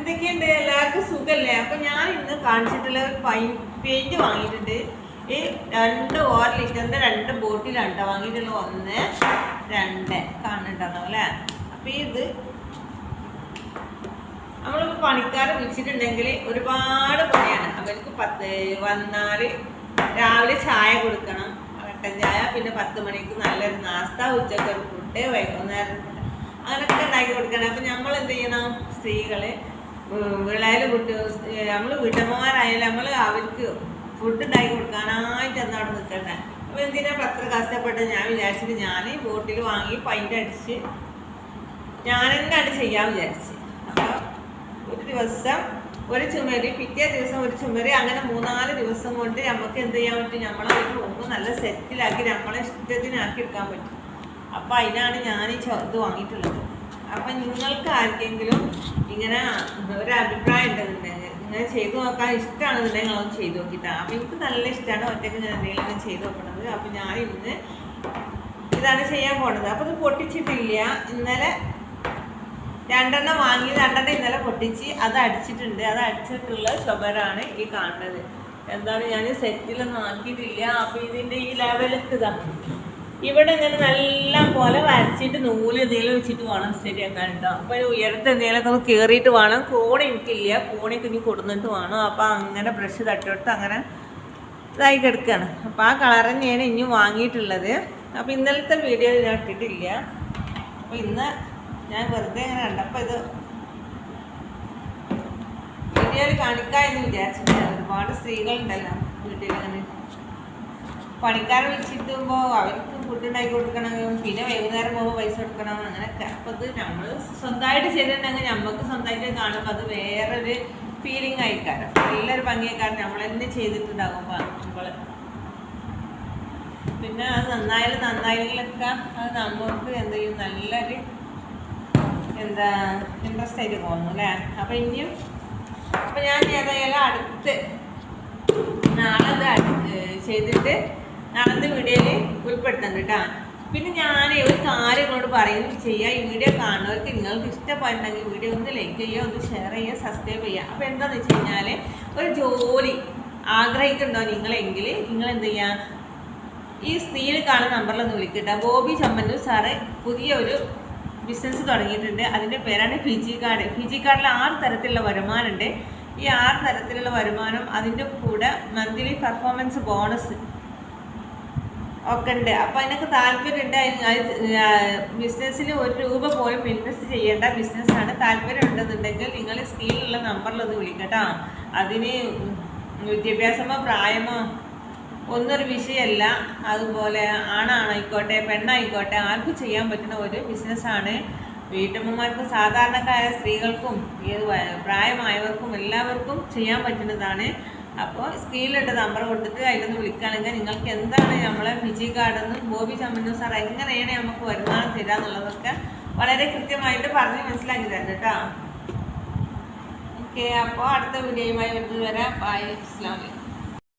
എന്തൊക്കെയുണ്ട് എല്ലാവർക്കും സുഖല്ലേ? അപ്പൊ ഞാൻ ഇന്ന് കാണിച്ചിട്ടുള്ള ഒരു പെയിന്റ് വാങ്ങിയിട്ടുണ്ട്. ഈ 2 ലിറ്ററിന്റെ 2 ബോട്ടിലാണ് കേട്ടോ വാങ്ങിയിട്ടുള്ള. 1, 2 കാണുന്നുണ്ടാവും അല്ലേ? അപ്പൊ ഇത് നമ്മളിപ്പോൾ പണിക്കാരെ വിളിച്ചിട്ടുണ്ടെങ്കിൽ ഒരുപാട് പണിയാണ്. അവർക്ക് വന്നാൽ രാവിലെ ചായ കൊടുക്കണം, കട്ടൻ ചായ, പിന്നെ 10 മണിക്ക് നല്ലൊരു നാസ്ത, ഉച്ചക്ക് ഒരു ഫുഡ്, വൈകുന്നേരം അങ്ങനെയൊക്കെ ഉണ്ടാക്കി കൊടുക്കണം. അപ്പം നമ്മൾ എന്ത് ചെയ്യണം? സ്ത്രീകൾ വിളയിൽ നമ്മൾ വീട്ടമ്മമാരായാലും നമ്മൾ അവർക്ക് ഫുഡ് ഉണ്ടാക്കി കൊടുക്കാനായിട്ട് എന്താ അവിടെ നിൽക്കണ്ടേ? അപ്പോൾ എന്തിനാ പത്ര കഷ്ടപ്പെട്ട് ഞാൻ വിചാരിച്ചിട്ട് ഞാൻ ബോട്ടിൽ വാങ്ങി പൈൻ്റ് അടിച്ച് ഞാൻ തന്നെ അത് ചെയ്യാൻ വിചാരിച്ച്. അപ്പോൾ ഒരു ദിവസം ഒരു ചുമര്, പിറ്റേ ദിവസം ഒരു ചുമര്, അങ്ങനെ 3-4 ദിവസം കൊണ്ട് നമുക്ക് എന്ത് ചെയ്യാൻ പറ്റും? നമ്മളെ ഒരു റൂം നല്ല സെറ്റിലാക്കി നമ്മളെ ഇഷ്ടത്തിനാക്കി എടുക്കാൻ പറ്റും. അപ്പം അതിനാണ് ഞാൻ ഈ ഇത് വാങ്ങിയിട്ടുള്ളത്. അപ്പം നിങ്ങൾക്ക് ആർക്കെങ്കിലും ഇങ്ങനെ ഒരു അഭിപ്രായം ഉണ്ടെന്നുണ്ടെങ്കിൽ, ഇങ്ങനെ ചെയ്തു നോക്കാൻ ഇഷ്ടമാണെന്നുണ്ടെങ്കിൽ നിങ്ങളൊന്ന് ചെയ്ത് നോക്കിയിട്ടാണ്. അപ്പം എനിക്ക് നല്ല ഇഷ്ടമാണ് ഒറ്റയ്ക്ക് ഞാൻ എന്തെങ്കിലും ചെയ്ത് നോക്കണത്. അപ്പം ഞാൻ ഇന്ന് ഇതാണ് ചെയ്യാൻ പോണത്. അപ്പം ഇത് പൊട്ടിച്ചിട്ടില്ല. ഇന്നലെ 2 വാങ്ങി, 2 ഇന്നലെ പൊട്ടിച്ച് അത് അടിച്ചിട്ടുണ്ട്. അത് അടിച്ചിട്ടുള്ള ചുമരാണ് ഈ കാണുന്നത്. എന്താണ്, ഞാൻ സെറ്റിലൊന്നും ആക്കിയിട്ടില്ല. അപ്പം ഇതിൻ്റെ ഈ ലെവലത്ത് ഇതാണ് ഇവിടെ ഇങ്ങനെ നല്ല പോലെ വരച്ചിട്ട് നൂല് എന്തെങ്കിലും വെച്ചിട്ട് വേണം ശരിയാക്കാൻ കേട്ടോ. അപ്പോൾ ഉയരത്ത് എന്തെങ്കിലുമൊക്കെ ഒന്ന് കയറിയിട്ട് വേണം. കോണി എനിക്കില്ല, കോണിക്ക് ഇനി കൊടുന്നിട്ട് വേണം. അപ്പോൾ അങ്ങനെ ബ്രഷ് തട്ടിയെടുത്ത് അങ്ങനെ ഇതായി കിടക്കുകയാണ്. അപ്പോൾ ആ കളർ തന്നെയാണ് ഇനി വാങ്ങിയിട്ടുള്ളത്. അപ്പോൾ ഇന്നലത്തെ വീഡിയോ ഞാൻ ഇട്ടിട്ടില്ല. അപ്പോൾ ഇന്ന് ഞാൻ വെറുതെ ഇങ്ങനെ കണ്ടപ്പോൾ ഇത് വീഡിയോയിൽ കാണിക്കാം എന്ന് വിചാരിച്ചിട്ട്. ഒരുപാട് സ്ത്രീകളുണ്ടല്ലോ വീട്ടിൽ അങ്ങനെ പണിക്കാരെ വിളിച്ചിട്ടുമ്പോൾ അവർക്ക് ഫുഡ് ഉണ്ടാക്കി കൊടുക്കണം, പിന്നെ വൈകുന്നേരം പോകുമ്പോൾ പൈസ കൊടുക്കണം, അങ്ങനെയൊക്കെ. അപ്പോൾ ഇത് നമ്മൾ സ്വന്തമായിട്ട് ചെയ്തിട്ടുണ്ടെങ്കിൽ നമുക്ക് സ്വന്തമായിട്ട് കാണുമ്പോൾ അത് വേറൊരു ഫീലിംഗ് ആയിക്കാരം, നല്ലൊരു ഭംഗിയായിക്കാരം നമ്മൾ തന്നെ ചെയ്തിട്ടുണ്ടാകുമ്പോൾ നമ്മൾ. പിന്നെ അത് നന്നായില്ലെങ്കിലൊക്കെ അത് നമുക്ക് എന്ത് ചെയ്യും, നല്ലൊരു ഇൻട്രസ്റ്റ് ആയിട്ട് തോന്നുന്നു അല്ലേ? അപ്പം ഇനിയും അപ്പം ഞാൻ ഏതായാലും അടുത്ത് നാളെ ചെയ്തിട്ട് നാളത്തെ വീഡിയോയിൽ ഉൾപ്പെടുത്തുന്നുണ്ട് കേട്ടോ. പിന്നെ ഞാൻ ഒരു കാര്യം കൊണ്ട് പറയുന്നത് ചെയ്യാം. ഈ വീഡിയോ കാണുന്നവർക്ക് നിങ്ങൾക്ക് ഇഷ്ടപ്പെടുന്നെങ്കിൽ വീഡിയോ ഒന്ന് ലൈക്ക് ചെയ്യുക, ഒന്ന് ഷെയർ ചെയ്യുക, സബ്സ്ക്രൈബ് ചെയ്യുക. അപ്പോൾ എന്താണെന്ന് വെച്ച് കഴിഞ്ഞാൽ ഒരു ജോലി ആഗ്രഹിക്കുന്നുണ്ടോ നിങ്ങളെങ്കിൽ നിങ്ങൾ എന്ത് ചെയ്യുക, ഈ സ്ക്രീനിൽ കാണുന്ന നമ്പറിലൊന്ന് വിളിക്കട്ടെ. ബോബി ചമ്മന്നൂർ സാറ് പുതിയൊരു ബിസിനസ് തുടങ്ങിയിട്ടുണ്ട്. അതിൻ്റെ പേരാണ് ഫിജി കാർഡ്. ഫിജി കാർഡിൽ 6 തരത്തിലുള്ള വരുമാനമുണ്ട്. ഈ 6 തരത്തിലുള്ള വരുമാനം അതിൻ്റെ കൂടെ മന്ത്ലി പെർഫോമൻസ് ബോണസ് ഒക്കെ ഉണ്ട്. അപ്പോൾ അതിനൊക്കെ താല്പര്യമുണ്ട്. ബിസിനസ്സിൽ 1 രൂപ പോലും ഇൻവെസ്റ്റ് ചെയ്യേണ്ട ബിസിനസ്സാണ്. താല്പര്യം ഉണ്ടെന്നുണ്ടെങ്കിൽ നിങ്ങൾ സ്ക്രീനിലുള്ള നമ്പറിലൊന്ന് വിളിക്കട്ടോ. അതിന് വിദ്യാഭ്യാസമോ പ്രായമോ ഒന്നൊരു വിഷയമല്ല. അതുപോലെ ആണായിക്കോട്ടെ പെണ്ണായിക്കോട്ടെ ആർക്കും ചെയ്യാൻ പറ്റുന്ന ഒരു ബിസിനസ്സാണ്. വീട്ടമ്മമാർക്കും സാധാരണക്കാരായ സ്ത്രീകൾക്കും പ്രായമായവർക്കും എല്ലാവർക്കും ചെയ്യാൻ പറ്റുന്നതാണ്. അപ്പോൾ സ്ക്രീനിലിട്ട് നമ്പർ കൊടുത്തിട്ട് അതിലൊന്ന് വിളിക്കുകയാണെങ്കിൽ നിങ്ങൾക്ക് എന്താണ് നമ്മളെ ഫിജി കാർഡെന്ന് ബോബി ചമ്മന്നൂർ സാർ എങ്ങനെയാണ് നമുക്ക് വരുമാനം തരിക എന്നുള്ളതൊക്കെ വളരെ കൃത്യമായിട്ട് പറഞ്ഞ് മനസ്സിലാക്കി തരണം കേട്ടോ. ഓക്കെ, അപ്പോൾ അടുത്ത വീഡിയോയുമായി വരുന്നത് വരെ ബൈ. അസ്സലാമു അലൈക്കും.